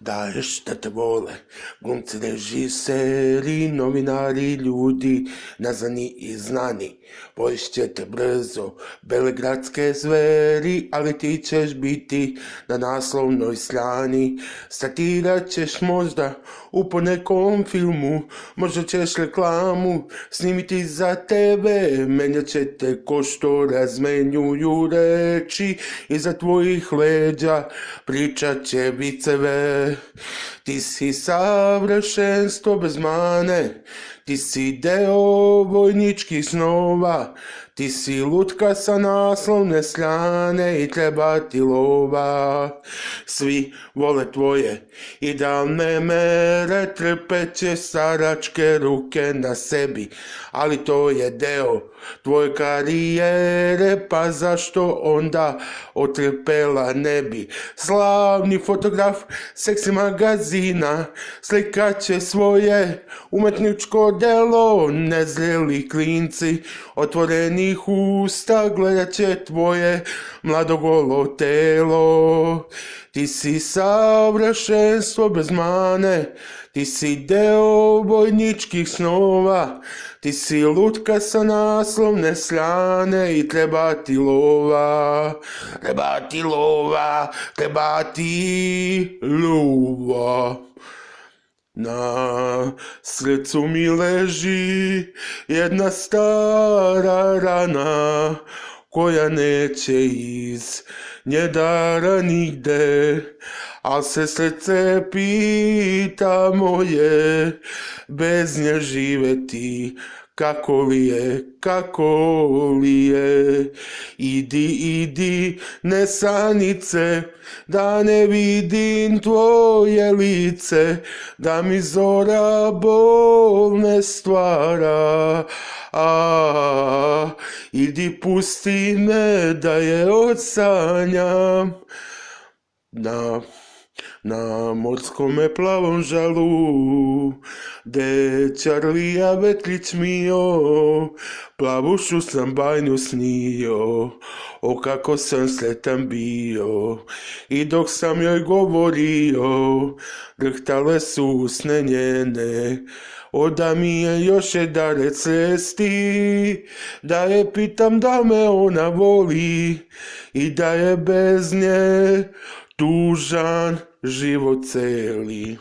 daješ da te vole, glumci, režiseri, novinari, ljudi, nazvani i znani. Poješt će te brzo, belegradske zveri, ali ti ćeš biti na naslovnoj strani. Statirat ćeš možda u ponekom filmu, možda ćeš reklamu snimiti za tebe. Menjat će te ko što razmenjuju reči, iza tvojih leđa pričat će viceve. Ti si savršenstvo bez mane, ti si deo vojničkih snova, ti si lutka sa naslovne strane i treba ti lova. Svi vole tvoje idealne mere, trpeće staračke ruke na sebi, ali to je deo tvoje karijere, pa zašto onda otrpela ne bi? Slavni fotograf seksi magazina slikat će svoje umetničko delo, nezreli klinci otvorenih usta gledat će tvoje mlado golo telo. Ti si savršenstvo bez mane, ti si deo vojničkih snova, ti si lutka sa naslovne strane i treba ti lova, treba ti lova, treba ti lova. Na srcu mi leži jedna stara rana, koja neće iz nje dara nigde, al se srce pita moje, bez nje živeti kako li je. Idi, nesanice, da ne vidim tvoje lice, da mi zora bol ne stvara. Idi, pusti me da je odsanjam na morskome plavom žalu, de Čarlija vetrić mio, plavušu sam bajnu snio, o kako sam sretan bio. I dok sam joj govorio, drhtale su usne njene, oda mi je još jedare cesti, da je pitam da me ona voli i da je bez nje tužan život celi.